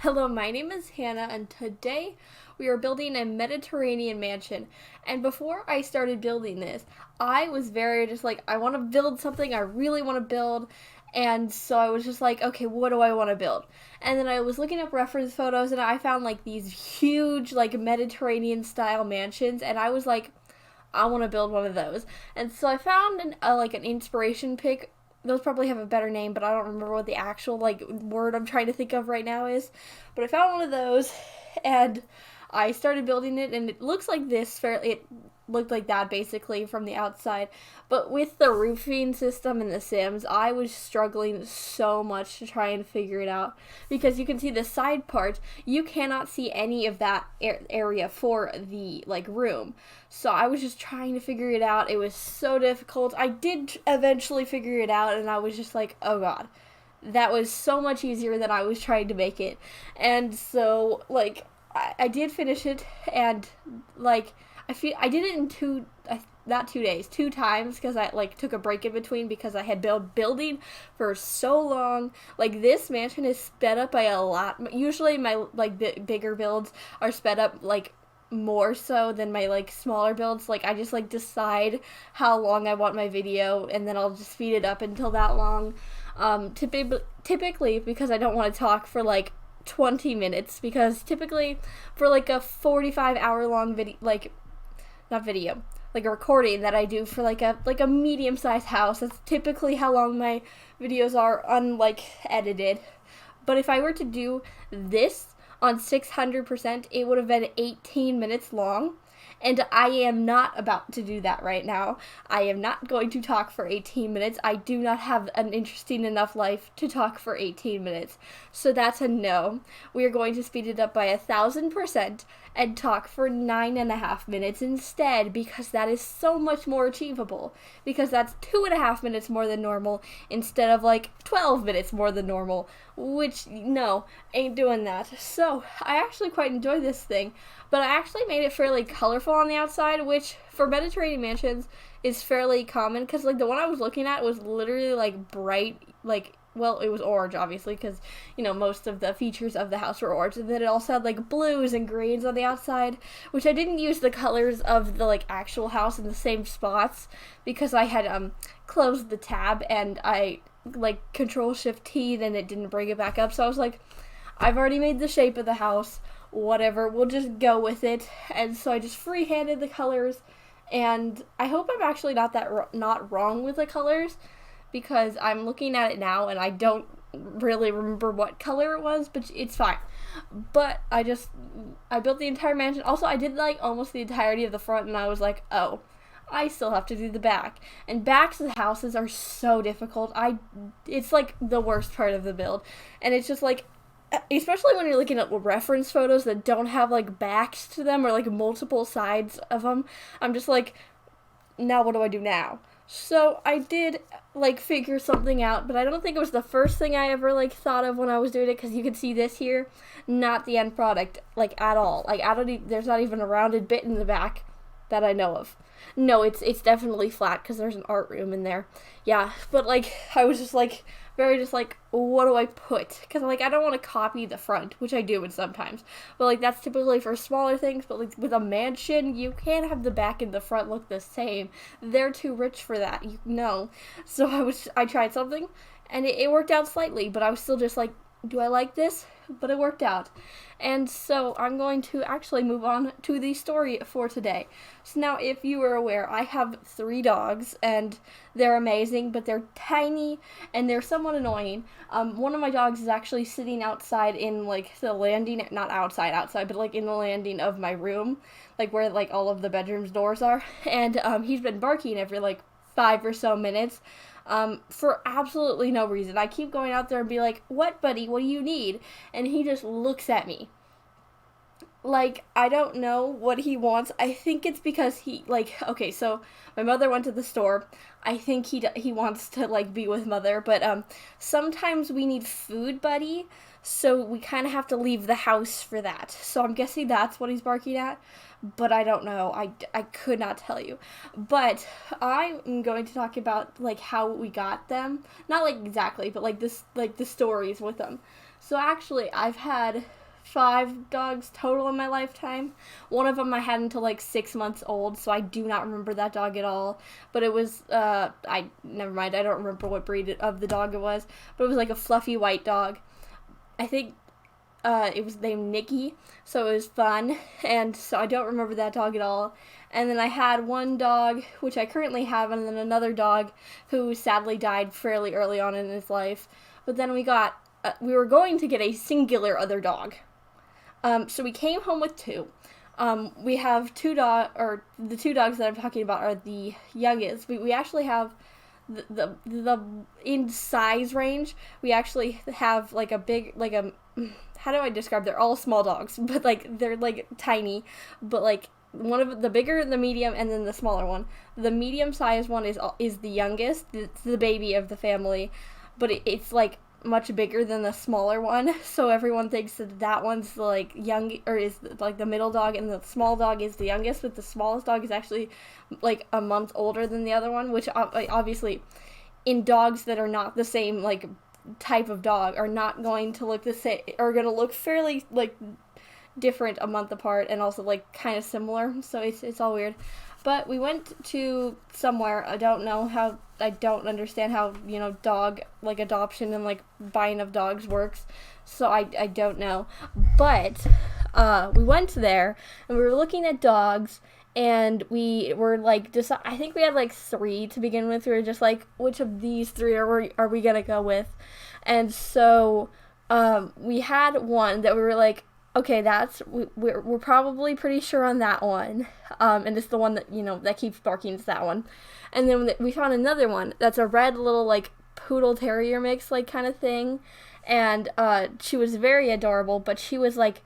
Hello, my name is Hannah, and today we are building a Mediterranean mansion. And before I started building this, I was very just like, I want to build something I really want to build. And so I was just like, okay, what do I want to build? And then I was looking up reference photos and I found like these huge, like Mediterranean style mansions. And I was like, I want to build one of those. And so I found an inspiration pic. Those probably have a better name, but I don't remember what the actual like word I'm trying to think of right now is. But I found one of those, and I started building it, and it looks like this. It looked like that basically from the outside, but with the roofing system in The Sims, I was struggling so much to try and figure it out because you can see the side part. You cannot see any of that area for the like room. So I was just trying to figure it out. It was so difficult. I did eventually figure it out, and I was just like, oh god, that was so much easier than I was trying to make it. And so like I did finish it, and like I did it in not 2 days, 2 times, because I like took a break in between because I had building for so long. Like this mansion is sped up by a lot. Usually my like bigger builds are sped up like more so than my like smaller builds. Like I just like decide how long I want my video, and then I'll just speed it up until that long. Typically because I don't want to talk for like 20 minutes, because typically for like a 45-hour long video, like not video, like a recording that I do for like a medium sized house, that's typically how long my videos are unlike edited. But if I were to do this on 600%, it would have been 18 minutes long. And I am not about to do that right now. I am not going to talk for 18 minutes. I do not have an interesting enough life to talk for 18 minutes. So that's a no. We are going to speed it up by 1,000% and talk for 9.5 minutes instead, because that is so much more achievable. Because that's 2.5 minutes more than normal instead of like 12 minutes more than normal, which no, ain't doing that. So I actually quite enjoy this thing, but I actually made it fairly colorful on the outside, which for Mediterranean mansions is fairly common, because like the one I was looking at was literally like bright, like, well, it was orange obviously, because most of the features of the house were orange, and then it also had like blues and greens on the outside, which I didn't use the colors of the like actual house in the same spots because I had closed the tab and I like Control Shift T, then it didn't bring it back up. So I was like, I've already made the shape of the house, whatever, we'll just go with it. And so I just freehanded the colors, and I hope I'm actually not wrong with the colors, because I'm looking at it now and I don't really remember what color it was, but it's fine. But I built the entire mansion. Also, I did like almost the entirety of the front, and I was like, oh, I still have to do the back. And backs of the houses are so difficult. It's like the worst part of the build. And it's just like, especially when you're looking at reference photos that don't have like backs to them or like multiple sides of them, I'm just like, now what do I do now? So I did like figure something out, but I don't think it was the first thing I ever like thought of when I was doing it, because you can see this here, not the end product like at all. Like there's not even a rounded bit in the back that I know of. No, it's definitely flat because there's an art room in there. Yeah, but like I was just like very just like, what do I put? Because like I don't want to copy the front, which I do sometimes, but like that's typically for smaller things. But like with a mansion, you can't have the back and the front look the same. They're too rich for that, So I tried something, and it worked out slightly, but I was still just like, do I like this? But it worked out. And so I'm going to actually move on to the story for today. So now, if you were aware, I have 3 dogs, and they're amazing, but they're tiny, and they're somewhat annoying. One of my dogs is actually sitting outside in, like, the landing, not outside, but, like, in the landing of my room, like, where, like, all of the bedrooms' doors are, and he's been barking every, like, 5 or so minutes, for absolutely no reason. I keep going out there and be like, what, buddy, what do you need? And he just looks at me. Like, I don't know what he wants. I think it's because he, like, okay, so my mother went to the store. I think he wants to, like, be with mother, but, sometimes we need food, buddy, so we kind of have to leave the house for that. So I'm guessing that's what he's barking at, but I don't know. I could not tell you. But I'm going to talk about, like, how we got them. Not, like, exactly, but, like, this, like, the stories with them. So actually, I've had 5 dogs total in my lifetime. One of them I had until like 6 months old, so I do not remember that dog at all. But it was, never mind, I don't remember what breed of the dog it was, but it was like a fluffy white dog. I think it was named Nikki, so it was fun, and so I don't remember that dog at all. And then I had one dog, which I currently have, and then another dog who sadly died fairly early on in his life. But then we were going to get a singular other dog. So we came home with 2. We have the 2 dogs that I'm talking about are the youngest. We actually have the in size range. We actually have like a big, like a, how do I describe? They're all small dogs, but like they're like tiny, but like one of the bigger, the medium, and then the smaller one. The medium sized one is the youngest. It's the baby of the family, but it's like much bigger than the smaller one, so everyone thinks that one's like young, or is like the middle dog, and the small dog is the youngest, but the smallest dog is actually like a month older than the other one, which obviously in dogs that are not the same like type of dog are not going to look the same, are going to look fairly like different a month apart, and also like kind of similar, so it's all weird. But we went to somewhere, I don't understand how, dog, like, adoption and, like, buying of dogs works, so I don't know. But, we went there, and we were looking at dogs, and we were, like, I think we had, like, 3 to begin with. We were just, like, which of these 3 are we gonna go with? And so, we had one that we were, like, okay, we're probably pretty sure on that one, and it's the one that, that keeps barking, it's that one. And then we found another one that's a red little, like, poodle terrier mix, like, kind of thing, and, she was very adorable, but she was, like,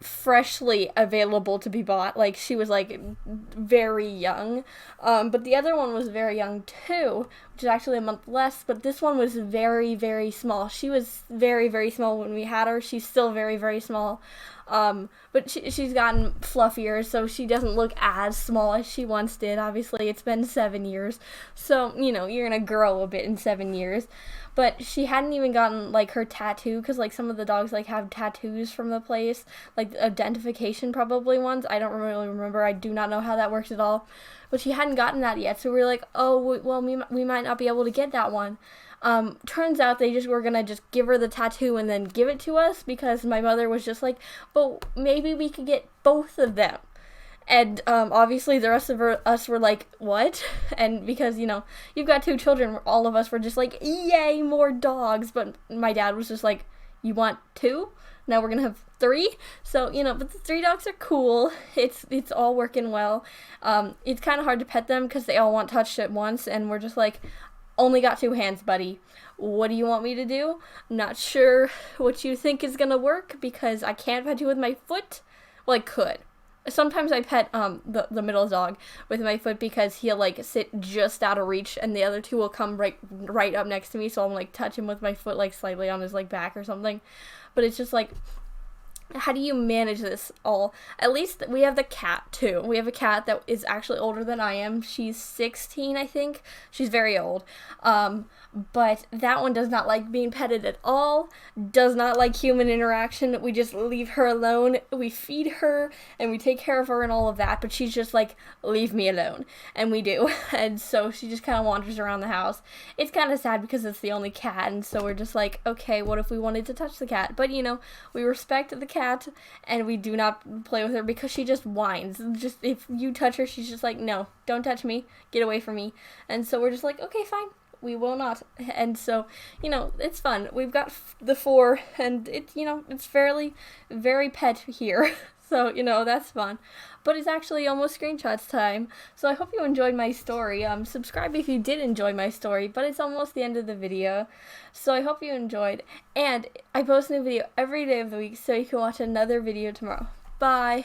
freshly available to be bought, like, she was, like, very young, but the other one was very young, too, which is actually a month less, but this one was very, very small. She was very, very small when we had her. She's still very, very small, but she's gotten fluffier, so she doesn't look as small as she once did. Obviously, it's been 7 years, so, you're gonna grow a bit in 7 years. But she hadn't even gotten, like, her tattoo, because, like, some of the dogs, like, have tattoos from the place, like, identification probably ones. I don't really remember. I do not know how that works at all. But she hadn't gotten that yet, so we were like, oh, well, we might not be able to get that one. Turns out they just were gonna just give her the tattoo and then give it to us, because my mother was just like, but maybe we could get both of them. And, obviously the rest of us were like, what? And because, you've got 2 children, all of us were just like, yay, more dogs. But my dad was just like, you want 2? Now we're gonna have 3? So, but the 3 dogs are cool. It's all working well. It's kind of hard to pet them because they all want touched at once, and we're just like, only got 2 hands, buddy. What do you want me to do? I'm not sure what you think is gonna work, because I can't pet you with my foot. Well, I could. Sometimes I pet the middle dog with my foot, because he'll like sit just out of reach, and the other 2 will come right up next to me, so I'm like touch him with my foot like slightly on his like back or something. But it's just like, how do you manage this all? At least we have the cat too. We have a cat that is actually older than I am. She's 16, I think. She's very old. But that one does not like being petted at all, does not like human interaction. We just leave her alone. We feed her and we take care of her and all of that, but she's just like, leave me alone. And we do. And so she just kind of wanders around the house. It's kind of sad because it's the only cat, and so we're just like, okay, what if we wanted to touch the cat? But we respect the cat and we do not play with her, because she just whines. Just if you touch her, she's just like, no, don't touch me, get away from me. And so we're just like, okay, fine, we will not. And so, it's fun. We've got the 4, and it's fairly, very pet here. So, that's fun. But it's actually almost screenshots time. So I hope you enjoyed my story. Subscribe if you did enjoy my story, but it's almost the end of the video. So I hope you enjoyed. And I post a new video every day of the week, so you can watch another video tomorrow. Bye!